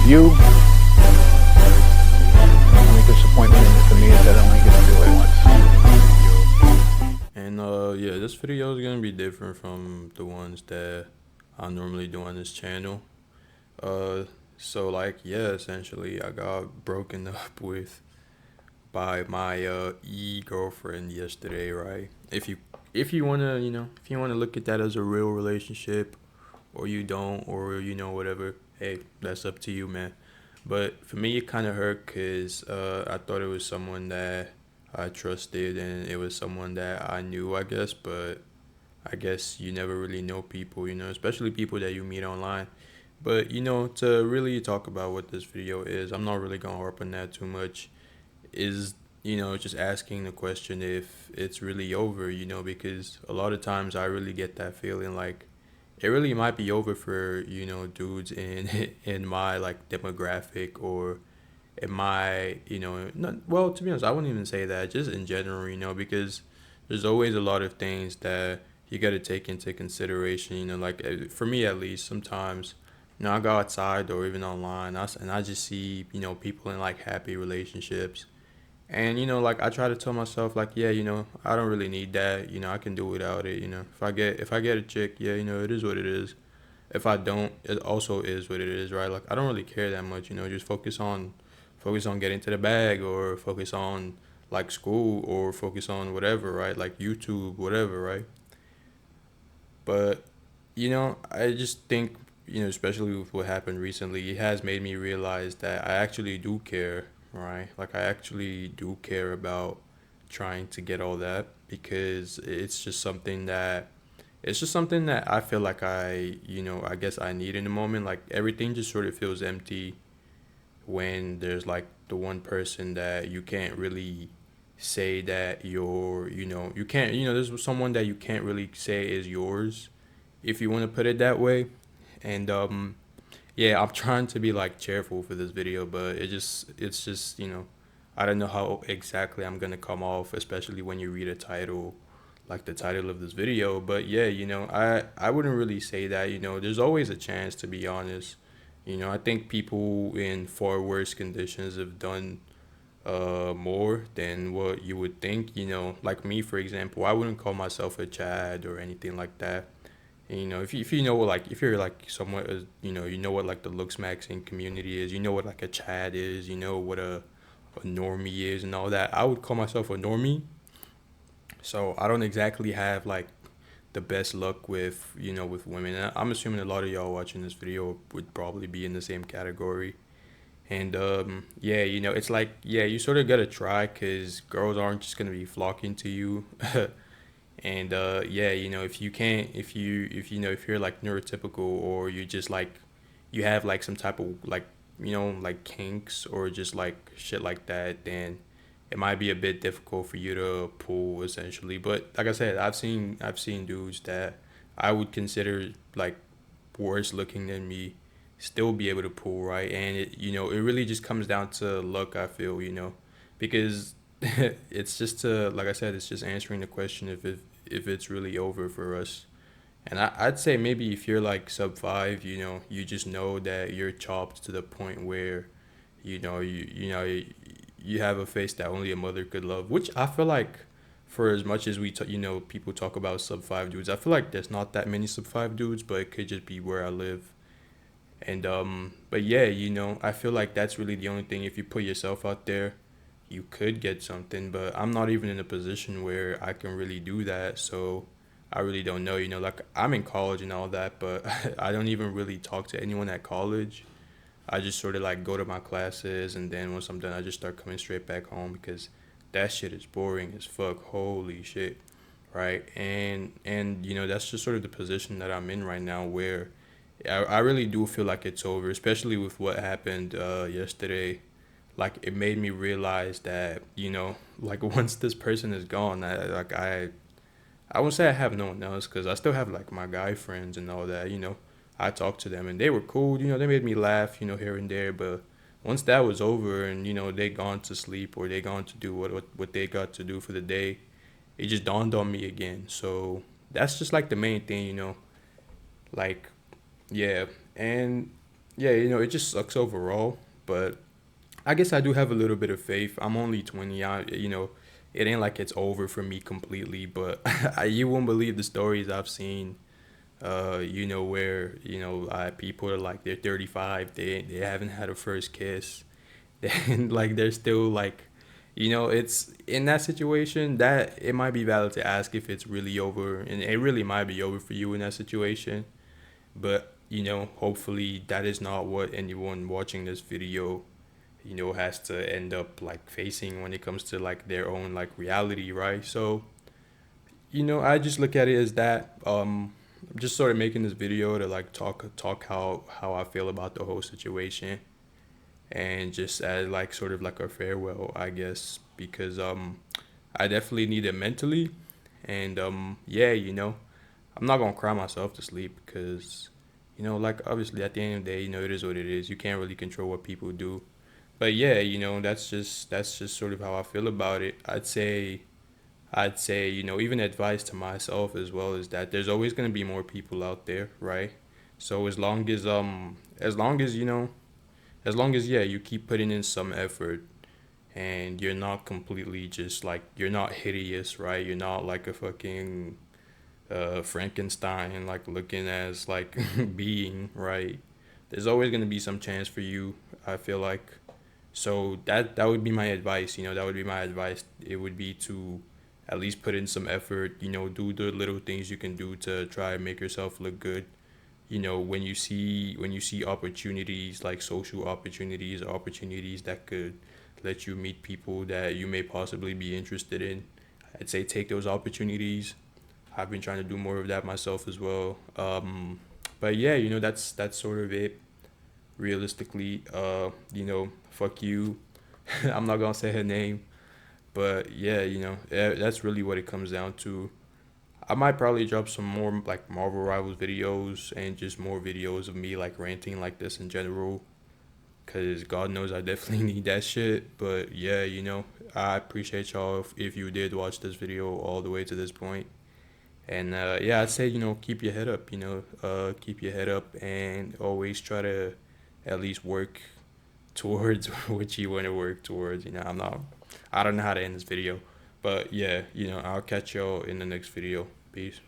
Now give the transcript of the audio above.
with you. The only disappointment for me is that I only get to do it once. And yeah, this video is gonna be different from the ones that I normally do on this channel. Uh, so like yeah, essentially I got broken up with by my girlfriend yesterday, right? If you wanna if you wanna look at that as a real relationship, or you don't, or whatever, hey, that's up to you, man. But for me, it kind of hurt because I thought it was someone that I trusted and it was someone that I knew, I guess. But I guess you never really know people, especially people that you meet online. But to really talk about what this video is, I'm not really gonna harp on that too much. Is just asking the question if it's really over, because a lot of times I really get that feeling like it really might be over for dudes in in my like demographic, or in my not, well, to be honest, I wouldn't even say that, just in general, because there's always a lot of things that you got to take into consideration, like for me at least, sometimes I go outside or even online, and I just see people in like happy relationships, and like I try to tell myself like, yeah, I don't really need that. I can do without it. If I get a chick, yeah, it is what it is. If I don't, it also is what it is, right? Like I don't really care that much. Just focus on getting to the bag, or focus on like school, or focus on whatever, right? Like YouTube, whatever, right? But I just think especially with what happened recently, it has made me realize that I actually do care, right? Like I actually do care about trying to get all that, because it's just something that I feel like I guess I need in the moment. Like everything just sort of feels empty when there's like the one person that you can't really say that you can't, there's someone that you can't really say is yours, if you want to put it that way. And yeah, I'm trying to be like cheerful for this video, but it's just I don't know how exactly I'm gonna come off, especially when you read a title, like the title of this video. But yeah, I wouldn't really say that. There's always a chance, to be honest. I think people in far worse conditions have done more than what you would think. Like me, for example, I wouldn't call myself a Chad or anything like that. And, if you know what, like, if you're like somewhat you know what like the looks maxing community is, what like a Chad is, what a normie is and all that. I would call myself a normie. So I don't exactly have like the best luck with with women. I'm assuming a lot of y'all watching this video would probably be in the same category. And yeah, it's like, yeah, you sort of gotta try, because girls aren't just gonna be flocking to you. And yeah, if you can't, if you're like neurotypical, or you just like you have like some type of like like kinks, or just like shit like that, then it might be a bit difficult for you to pull, essentially. But like I said, I've seen dudes that I would consider like worse looking than me still be able to pull, right? And it really just comes down to luck, I feel, because it's just to, like I said, it's just answering the question if it's really over for us. And I'd say maybe if you're like sub five, you just know that you're chopped to the point where you have a face that only a mother could love, which I feel like, for as much as people talk about sub five dudes, I feel like there's not that many sub five dudes, but it could just be where I live. And but yeah, I feel like that's really the only thing. If you put yourself out there, you could get something. But I'm not even in a position where I can really do that. So I really don't know. Like I'm in college and all that, but I don't even really talk to anyone at college. I just sort of like go to my classes, and then once I'm done, I just start coming straight back home, because that shit is boring as fuck. Holy shit, right? And that's just sort of the position that I'm in right now, where I really do feel like it's over, especially with what happened yesterday. Like it made me realize that like once this person is gone, I would say I have no one else, because I still have like my guy friends and all that. I talked to them and they were cool. They made me laugh, here and there. But once that was over, and they gone to sleep, or they gone to do what they got to do for the day, it just dawned on me again. So that's just like the main thing. Like, yeah. And yeah, it just sucks overall. But I guess I do have a little bit of faith. I'm only 20. It ain't like it's over for me completely. But you won't believe the stories I've seen. Where people are like they're 35. They haven't had a first kiss. And like they're still like, it's in that situation that it might be valid to ask if it's really over, and it really might be over for you in that situation. But hopefully that is not what anyone watching this video has to end up like facing when it comes to like their own like reality, right? So I just look at it as that. I'm just sort of making this video to like talk how I feel about the whole situation, and just as like sort of like a farewell, I guess, because I definitely need it mentally. And yeah, I'm not gonna cry myself to sleep, because like obviously at the end of the day, it is what it is. You can't really control what people do. But yeah, that's just sort of how I feel about it. I'd say, even advice to myself as well is that there's always gonna be more people out there, right? So as long as yeah, you keep putting in some effort, and you're not completely just like, you're not hideous, right? You're not like a fucking Frankenstein, like looking as like being, right? There's always gonna be some chance for you, I feel like. So that would be my advice. That would be my advice. It would be to at least put in some effort. Do the little things you can do to try and make yourself look good. When you see opportunities, like social opportunities, or opportunities that could let you meet people that you may possibly be interested in, I'd say take those opportunities. I've been trying to do more of that myself as well. But yeah, that's sort of it. Realistically, fuck you. I'm not gonna say her name, but yeah, that's really what it comes down to. I might probably drop some more like Marvel Rivals videos, and just more videos of me like ranting like this in general, cause God knows I definitely need that shit. But yeah, I appreciate y'all if you did watch this video all the way to this point. And yeah, I'd say, keep your head up. Keep your head up, and always try to at least work towards what you want to work towards. I don't know how to end this video, but yeah, I'll catch y'all in the next video. Peace.